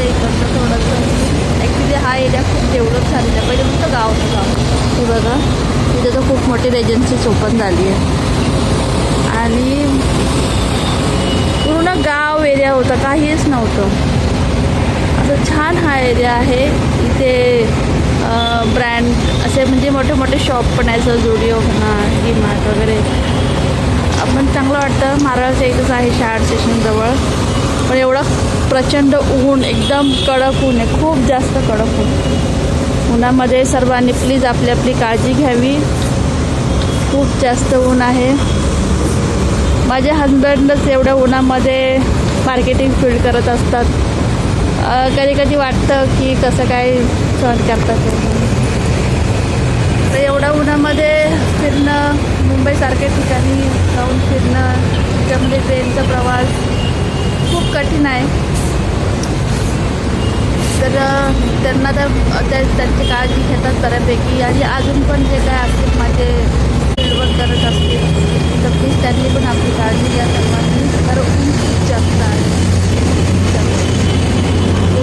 आहे इकडचं थोडंसं. ॲक्च्युली हा एरिया खूप डेव्हलप झालेला आहे. पहिले फक्त गाव होतं. हे बघा इथे तर खूप मोठी रेजन्सीज ओपन झाली आहे आणि पूर्ण गाव एरिया होता, काहीच नव्हतं. असं छान हा एरिया आहे. इथे ब्रँड असे म्हणजे मोठे मोठे शॉप पण आहे, जसं झुडिओ म्हणा, डीमार्ट वगैरे. आपण चांगलं वाटतं. मारळच्या इथंच आहे शहाड स्टेशनजवळ. पण एवढं प्रचंड ऊन, एकदम कडक ऊन आहे, खूप जास्त कडक ऊन. उन्हामध्ये सर्वांनी प्लीज आपली आपली काळजी घ्यावी. खूप जास्त ऊन आहे. माझे हजबंडच एवढ्या उन्हामध्ये मार्केटिंग फील्ड करत असतात. कधी कधी वाटतं की कसं काय सहन करतात. तर एवढ्या उन्हामध्ये फिरणं, मुंबईसारख्या ठिकाणी जाऊन फिरणं, त्याच्यामध्ये ट्रेनचा प्रवास खूप कठीण आहे. तर त्यांना तर त्यांची काळजी घेतात बऱ्यापैकी. आणि अजून पण जे काय असतील माझे फील्डवर्क करत असतील तर प्लीज त्यांनी पण आपली काळजी घ्या सर्वांनी. तर ऊन खूप जास्त आहे.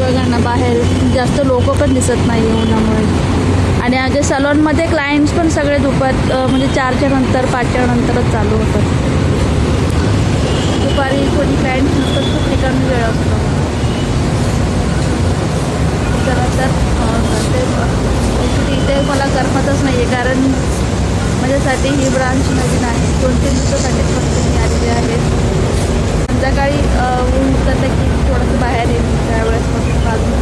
बघा ना, बाहेर जास्त लोक पण दिसत नाही उन्हामुळे. आणि माझ्या सलॉनमध्ये क्लायंट्स पण सगळे दुपार म्हणजे 4च्या नंतर 5च्या नंतरच चालू होतात. दुपारी कोणी क्लायंट्स नसतात, खूप ठिकाणी वेळ असतो. चला तर ॲक्च्युली इथे मला करमतच नाही आहे, कारण माझ्यासाठी ही ब्रांच नवीन आहे. 2-3 दिवसासाठी फक्त मी आलेली आहे. संध्याकाळी ऊन उतरलं की थोडंसं बाहेर येईल, त्यावेळेस मग बाजू.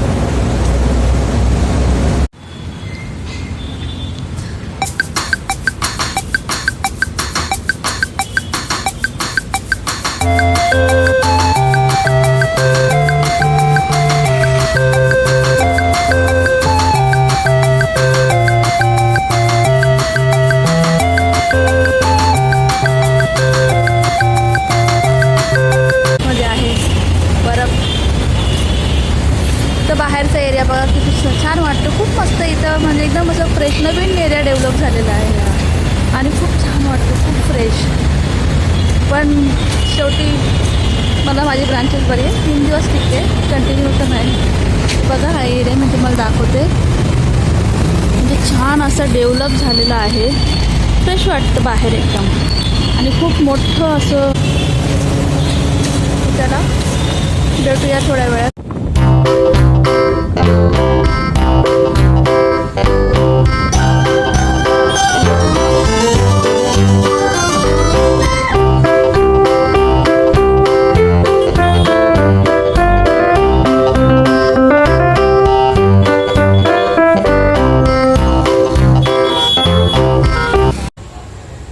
बाहेरचा एरिया बघा किती छान वाटतं. खूप मस्त इथं, म्हणजे एकदम असं फ्रेश नवीन एरिया डेव्हलप झालेला आहे आणि खूप छान वाटतं, खूप फ्रेश. पण शेवटी मला माझी ब्रांचेस बरी आहे. 3 दिवस टिकते, कंटिन्यू तर नाही. बघा हा एरिया मी तुम्हाला दाखवते. म्हणजे छान असं डेव्हलप झालेलं आहे, फ्रेश वाटतं बाहेर एकदम. आणि खूप मोठं असं. चला भेटूया थोड्या वेळात.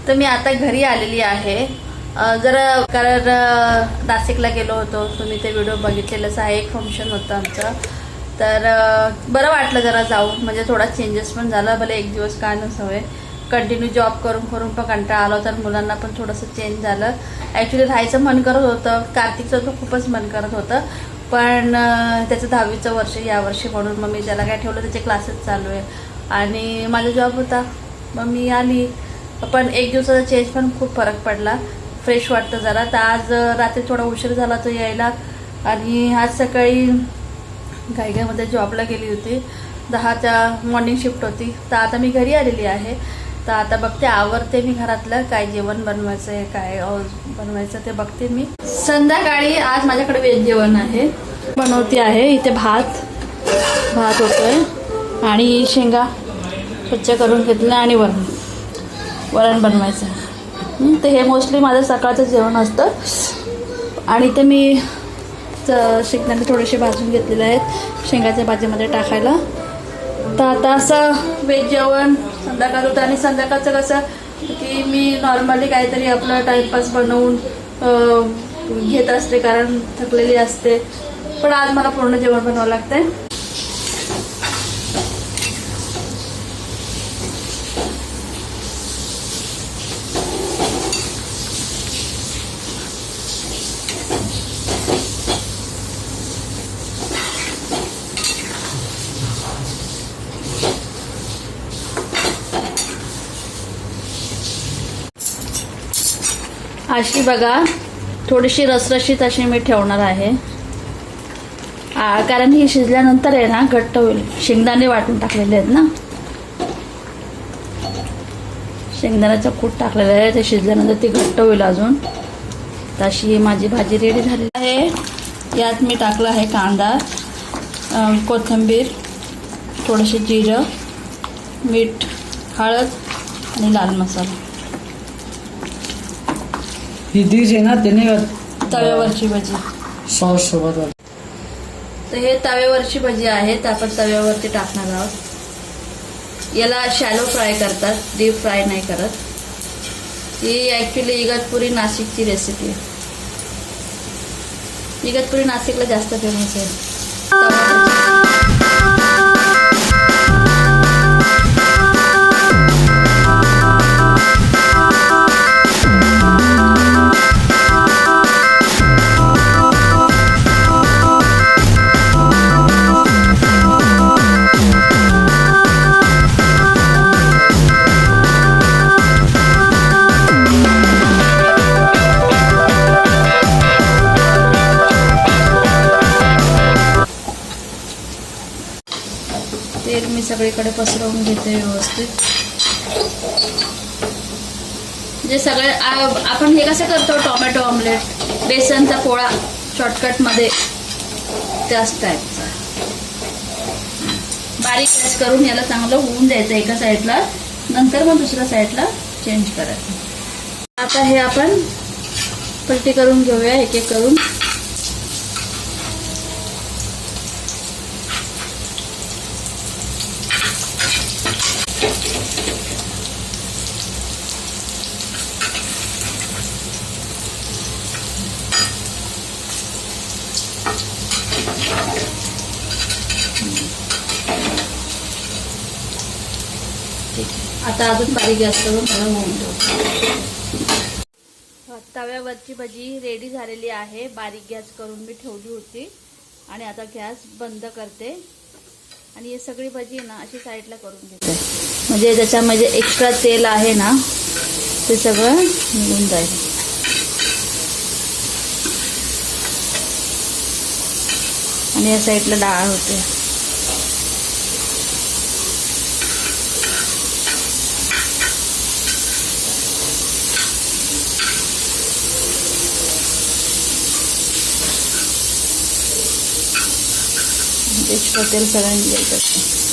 तर मी आता घरी आलेली आहे. जरा कारण नाशिकला गेलो होतो, तुम्ही ते व्हिडिओ बघितलेलंच आहे. एक फंक्शन होतं आमचं, तर बरं वाटलं जरा जाऊन. म्हणजे थोडा चेंजेस पण झाला. भले एक दिवस काय नसावे, कंटिन्यू जॉब करून करून पण कंटाळा आला, तर मुलांना पण थोडंसं चेंज झालं. ॲक्च्युली राहायचं मन करत होतं. कार्तिकचं तर खूपच मन करत होतं, पण त्याचं 10वीचं वर्ष यावर्षी, म्हणून मग मी त्याला काय ठेवलं, त्याचे क्लासेस चालू आहे आणि माझा जॉब होता. मग मी आली. पण एक दिवसाचा चेंज पण खूप फरक पडला. फ्रेश वाटतं जरा. तर आज रात्री थोडा उशीर झाला तो यायला, आणि आज सकाळी घाईघाईमध्ये जॉबला गेली होती. 10च्या मॉर्निंग शिफ्ट होती. तर आता मी घरी आलेली आहे. तर आता बघते, आवरते मी घरातलं, काय जेवण बनवायचं आहे, काय बनवायचं ते बघते मी. संध्याकाळी आज माझ्याकडे व्हेज जेवण आहे, बनवते आहे. इथे भात होतोय आणि शेंगा स्वच्छ करून घेतलं आणि वरण बनवायचं. तर हे मोस्टली माझं सकाळचं जेवण असतं. आणि ते मी शेंगदाणे थोडेसे भाजून घेतलेले आहेत शेंगाच्या भाजीमध्ये टाकायला. तर आता असं व्हेज जेवण संध्याकाळ होतं. आणि संध्याकाळचं कसं की मी नॉर्मली काहीतरी आपलं टाईमपास बनवून घेत असते, कारण थकलेली असते. पण आज मला पूर्ण जेवण बनवावं लागतंय. अशी बघा थोडीशी रसरशीत अशी मी ठेवणार आहे. कारण ही शिजल्यानंतर आहे ना घट्ट होईल. शेंगदाणे वाटून टाकलेले आहेत ना, शेंगदाण्याचं कूट टाकलेलं आहे, ते शिजल्यानंतर ती घट्ट होईल अजून. तशी माझी भाजी रेडी झालेली आहे. यात मी टाकलं आहे कांदा, कोथिंबीर, थोडंसं जिरं, मीठ, हळद आणि लाल मसाला. ही डिश आहे ना त्याने तव्यावरची भजी सॉस सोबत. तर हे तव्यावरची भजी आहे, तर आपण तव्यावरती टाकणार आहोत. याला शॅलो फ्राय करतात, डीप फ्राय नाही करत. ही ॲक्च्युली इगतपुरी नाशिकची रेसिपी आहे. इगतपुरी नाशिकला जास्त फेमस आहे तेल मी सगळीकडे पसरवून घेते व्यवस्थित. जे सगळे आपण हे कसं करतो टोमॅटो ऑमलेट, बेसनचा पोळा शॉर्टकटमध्ये, त्याच टाईपचा. बारीक गॅस करून याला चांगलं होऊन द्यायचं एका साईडला, नंतर मग दुसऱ्या साईडला चेंज करायचं. आता हे आपण पलटी करून घेऊया एक एक करून. आता अजून बारीक गॅस करून त्याला होऊन देऊ. तव्यावरची भजी रेडी झालेली आहे. बारीक गॅस करून मी ठेवली होती आणि आता गॅस बंद करते आणि ही सगळी भजी ना अशी साईडला करून घेते, म्हणजे त्याच्यामध्ये एक्स्ट्रा तेल आहे ना ते सगळं निघून जाईल. आणि या साईडला डाळ होते. एक्स्ट्रा तेल सगळ्यांनी द्यायचं.